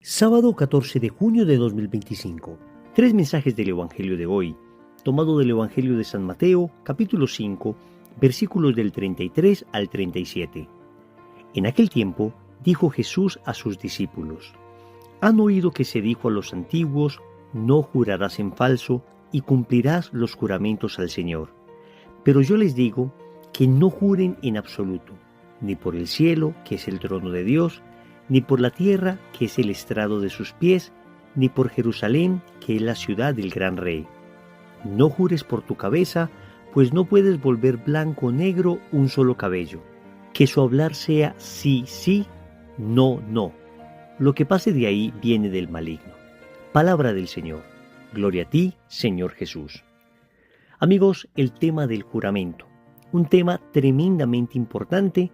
Sábado 14 de junio de 2025. Tres mensajes del Evangelio de hoy, tomado del Evangelio de San Mateo, capítulo 5, versículos del 33 al 37. En aquel tiempo dijo Jesús a sus discípulos: Han oído que se dijo a los antiguos: no jurarás en falso y cumplirás los juramentos al Señor. Pero yo les digo que no juren en absoluto, ni por el cielo, que es el trono de Dios, ni por la tierra, que es el estrado de sus pies, ni por Jerusalén, que es la ciudad del gran rey. No jures por tu cabeza, pues no puedes volver blanco o negro un solo cabello. Que su hablar sea sí, sí, no, no. Lo que pase de ahí viene del maligno. Palabra del Señor. Gloria a ti, Señor Jesús. Amigos, el tema del juramento. Un tema tremendamente importante,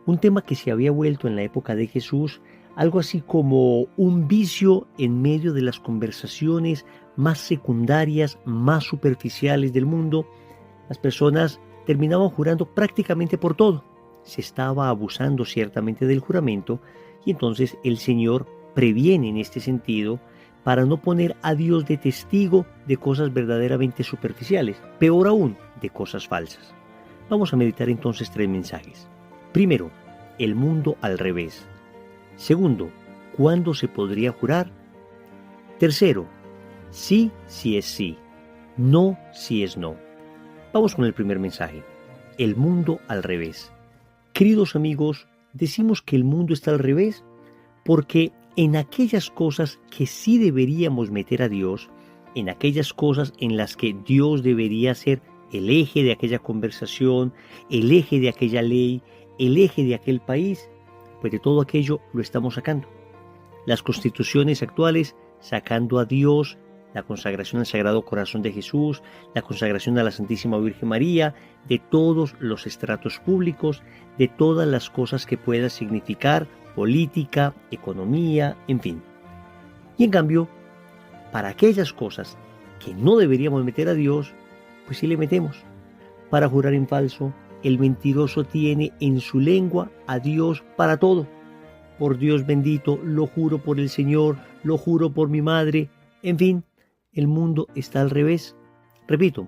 un tema que se había vuelto en la época de Jesús algo así como un vicio en medio de las conversaciones más secundarias, más superficiales del mundo. Las personas terminaban jurando prácticamente por todo. Se estaba abusando ciertamente del juramento y entonces el Señor previene en este sentido para no poner a Dios de testigo de cosas verdaderamente superficiales, peor aún, de cosas falsas. Vamos a meditar entonces tres mensajes. Primero, el mundo al revés. Segundo, ¿cuándo se podría jurar? Tercero, sí si es sí, no si es no. Vamos con el primer mensaje, el mundo al revés. Queridos amigos, decimos que el mundo está al revés porque en aquellas cosas que sí deberíamos meter a Dios, en aquellas cosas en las que Dios debería ser el eje de aquella conversación, el eje de aquella ley, el eje de aquel país, pues de todo aquello lo estamos sacando. Las constituciones actuales sacando a Dios, la consagración al Sagrado Corazón de Jesús, la consagración a la Santísima Virgen María, de todos los estratos públicos, de todas las cosas que pueda significar política, economía, en fin. Y en cambio, para aquellas cosas que no deberíamos meter a Dios, pues sí le metemos. Para jurar en falso, el mentiroso tiene en su lengua a Dios para todo. Por Dios bendito, lo juro por el Señor, lo juro por mi madre. En fin, el mundo está al revés. Repito,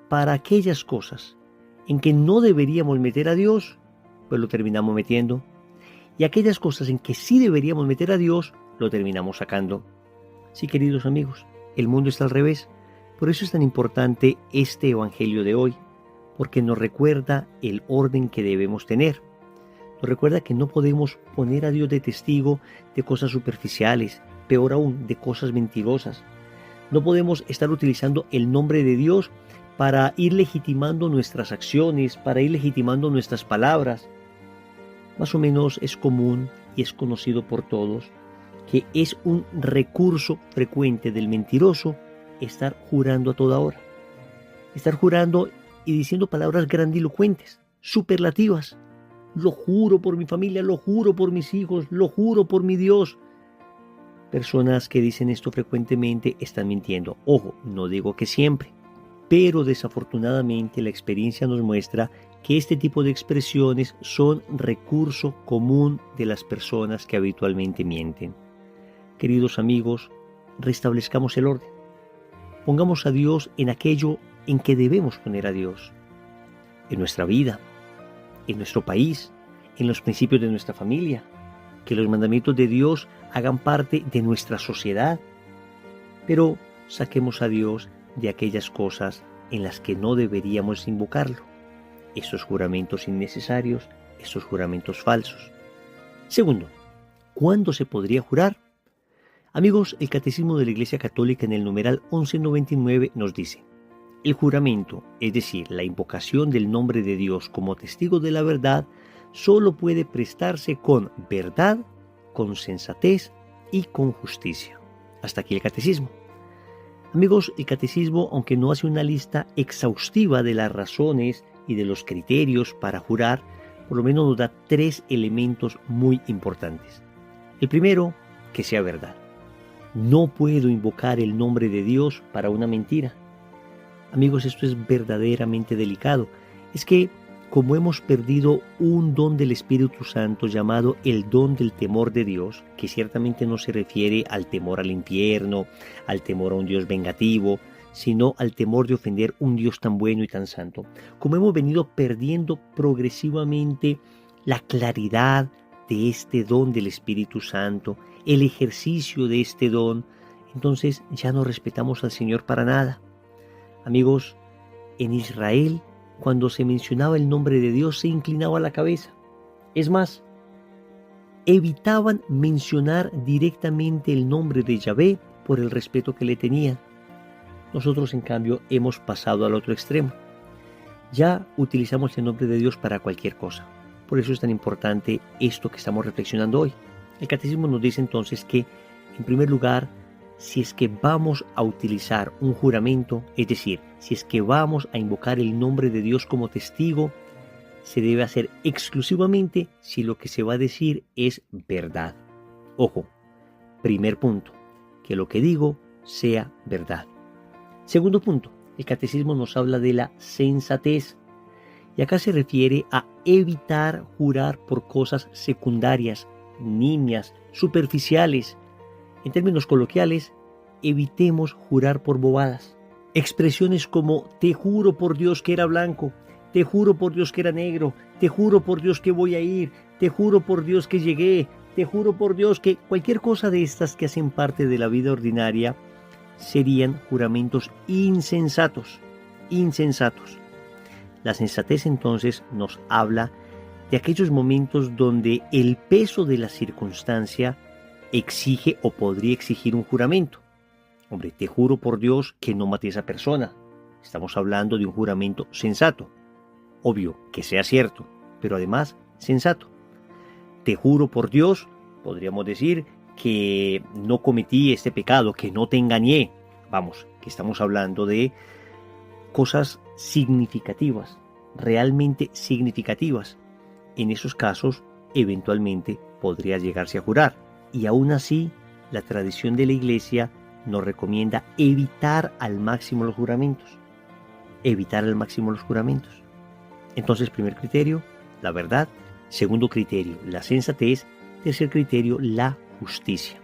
para aquellas cosas en que no deberíamos meter a Dios, pues lo terminamos metiendo. Y aquellas cosas en que sí deberíamos meter a Dios, lo terminamos sacando. Sí, queridos amigos, el mundo está al revés. Por eso es tan importante este Evangelio de hoy, porque nos recuerda el orden que debemos tener. Nos recuerda que no podemos poner a Dios de testigo de cosas superficiales, peor aún, de cosas mentirosas. No podemos estar utilizando el nombre de Dios para ir legitimando nuestras acciones, para ir legitimando nuestras palabras. Más o menos es común y es conocido por todos que es un recurso frecuente del mentiroso estar jurando a toda hora. Estar jurando y diciendo palabras grandilocuentes, superlativas. Lo juro por mi familia, lo juro por mis hijos, lo juro por mi Dios. Personas que dicen esto frecuentemente están mintiendo. Ojo, no digo que siempre, pero desafortunadamente la experiencia nos muestra que este tipo de expresiones son recurso común de las personas que habitualmente mienten. Queridos amigos, restablezcamos el orden. Pongamos a Dios en aquello en que debemos poner a Dios. En nuestra vida, en nuestro país, en los principios de nuestra familia. Que los mandamientos de Dios hagan parte de nuestra sociedad. Pero saquemos a Dios de aquellas cosas en las que no deberíamos invocarlo. Esos juramentos innecesarios, esos juramentos falsos. Segundo, ¿cuándo se podría jurar? Amigos, el Catecismo de la Iglesia Católica en el numeral 1199 nos dice: el juramento, es decir, la invocación del nombre de Dios como testigo de la verdad, solo puede prestarse con verdad, con sensatez y con justicia. Hasta aquí el Catecismo. Amigos, el Catecismo, aunque no hace una lista exhaustiva de las razones y de los criterios para jurar, por lo menos nos da tres elementos muy importantes. El primero, que sea verdad. No puedo invocar el nombre de Dios para una mentira. Amigos, esto es verdaderamente delicado. Es que como hemos perdido un don del Espíritu Santo llamado el don del temor de Dios, que ciertamente no se refiere al temor al infierno, al temor a un Dios vengativo, sino al temor de ofender un Dios tan bueno y tan santo, como hemos venido perdiendo progresivamente la claridad de este don del Espíritu Santo, el ejercicio de este don, entonces ya no respetamos al Señor para nada. Amigos, en Israel, cuando se mencionaba el nombre de Dios, se inclinaba la cabeza. Es más, evitaban mencionar directamente el nombre de Yahvé por el respeto que le tenían. Nosotros, en cambio, hemos pasado al otro extremo. Ya utilizamos el nombre de Dios para cualquier cosa. Por eso es tan importante esto que estamos reflexionando hoy. El Catecismo nos dice entonces que, en primer lugar, si es que vamos a utilizar un juramento, es decir, si es que vamos a invocar el nombre de Dios como testigo, se debe hacer exclusivamente si lo que se va a decir es verdad. Ojo, primer punto, que lo que digo sea verdad. Segundo punto, el Catecismo nos habla de la sensatez, y acá se refiere a evitar jurar por cosas secundarias, nimias, superficiales. En términos coloquiales, evitemos jurar por bobadas. Expresiones como te juro por Dios que era blanco, te juro por Dios que era negro, te juro por Dios que voy a ir, te juro por Dios que llegué, te juro por Dios que cualquier cosa de estas que hacen parte de la vida ordinaria serían juramentos insensatos. La sensatez entonces nos habla de aquellos momentos donde el peso de la circunstancia exige o podría exigir un juramento. Hombre, te juro por Dios que no maté a esa persona. Estamos hablando de un juramento sensato. Obvio que sea cierto, pero además sensato. Te juro por Dios, podríamos decir que no cometí este pecado, que no te engañé. Vamos, que estamos hablando de cosas significativas, realmente significativas. En esos casos, eventualmente podría llegarse a jurar. Y aún así, la tradición de la Iglesia nos recomienda evitar al máximo los juramentos. Entonces, primer criterio, la verdad. Segundo criterio, la sensatez. Tercer criterio, la justicia.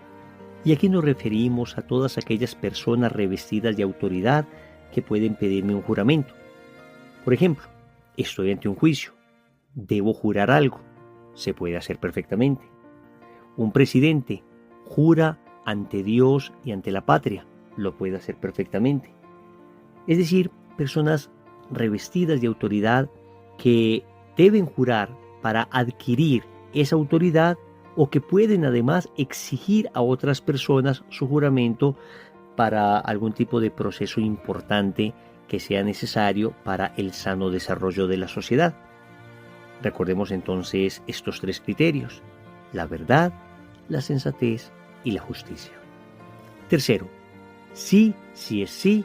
Y aquí nos referimos a todas aquellas personas revestidas de autoridad que pueden pedirme un juramento. Por ejemplo, estoy ante un juicio. Debo jurar algo. Se puede hacer perfectamente. Un presidente jura ante Dios y ante la patria. Lo puede hacer perfectamente. Es decir, personas revestidas de autoridad que deben jurar para adquirir esa autoridad o que pueden además exigir a otras personas su juramento para algún tipo de proceso importante que sea necesario para el sano desarrollo de la sociedad. Recordemos entonces estos tres criterios: la verdad, la sensatez y la justicia. Tercero, sí si es sí,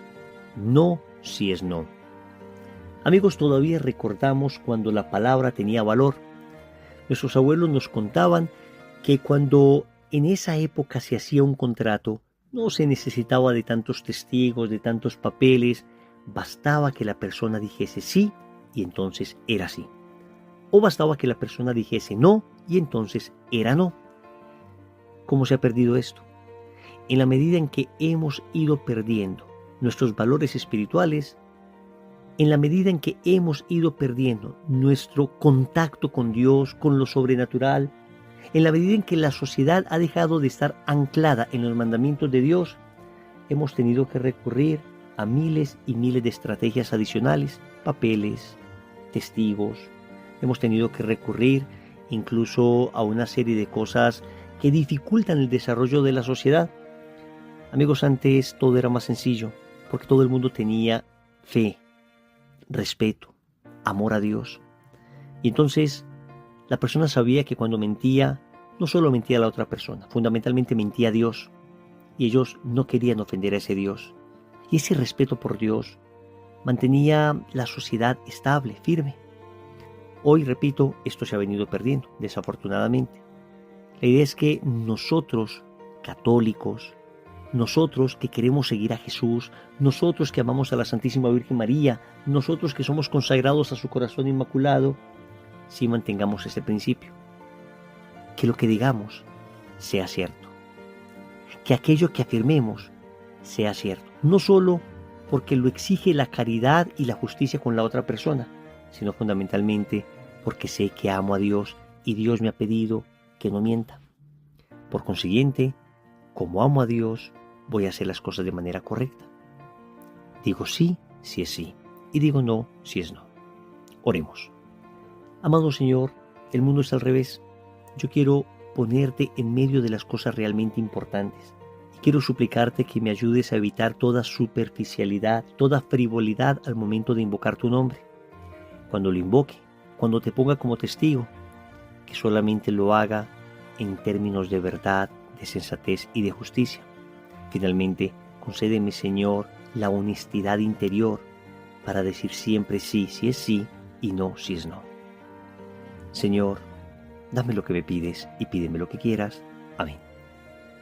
no si es no. Amigos, todavía recordamos cuando la palabra tenía valor. Nuestros abuelos nos contaban que cuando en esa época se hacía un contrato, no se necesitaba de tantos testigos, de tantos papeles, bastaba que la persona dijese sí y entonces era sí. O bastaba que la persona dijese no y entonces era no. ¿Cómo se ha perdido esto? En la medida en que hemos ido perdiendo nuestros valores espirituales, en la medida en que hemos ido perdiendo nuestro contacto con Dios, con lo sobrenatural, en la medida en que la sociedad ha dejado de estar anclada en los mandamientos de Dios, hemos tenido que recurrir a miles y miles de estrategias adicionales, papeles, testigos. Hemos tenido que recurrir incluso a una serie de cosas que dificultan el desarrollo de la sociedad. Amigos, antes todo era más sencillo, porque todo el mundo tenía fe, respeto, amor a Dios. Y entonces la persona sabía que cuando mentía, no solo mentía a la otra persona, fundamentalmente mentía a Dios. Y ellos no querían ofender a ese Dios. Y ese respeto por Dios mantenía la sociedad estable, firme. Hoy, repito, esto se ha venido perdiendo, desafortunadamente. La idea es que nosotros, católicos, nosotros que queremos seguir a Jesús, nosotros que amamos a la Santísima Virgen María, nosotros que somos consagrados a su corazón inmaculado, sí mantengamos ese principio. Que lo que digamos sea cierto. Que aquello que afirmemos sea cierto. No solo porque lo exige la caridad y la justicia con la otra persona, sino fundamentalmente porque sé que amo a Dios y Dios me ha pedido que no mienta. Por consiguiente, como amo a Dios, voy a hacer las cosas de manera correcta. Digo sí si es sí, y digo no si es no. Oremos. Amado Señor, el mundo está al revés. Yo quiero ponerte en medio de las cosas realmente importantes. Y quiero suplicarte que me ayudes a evitar toda superficialidad, toda frivolidad al momento de invocar tu nombre. Cuando lo invoque, cuando te ponga como testigo, que solamente lo haga en términos de verdad, de sensatez y de justicia. Finalmente, concédeme, Señor, la honestidad interior para decir siempre sí si es sí y no si es no. Señor, dame lo que me pides y pídeme lo que quieras. Amén.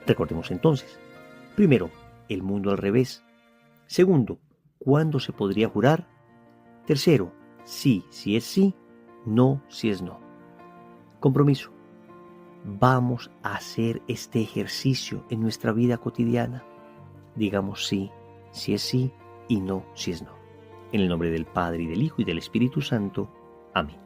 Recordemos entonces. Primero, el mundo al revés. Segundo, ¿cuándo se podría jurar? Tercero, sí si es sí, no si es no. Compromiso. Vamos a hacer este ejercicio en nuestra vida cotidiana. Digamos sí si es sí y no si es no. En el nombre del Padre, y del Hijo, y del Espíritu Santo. Amén.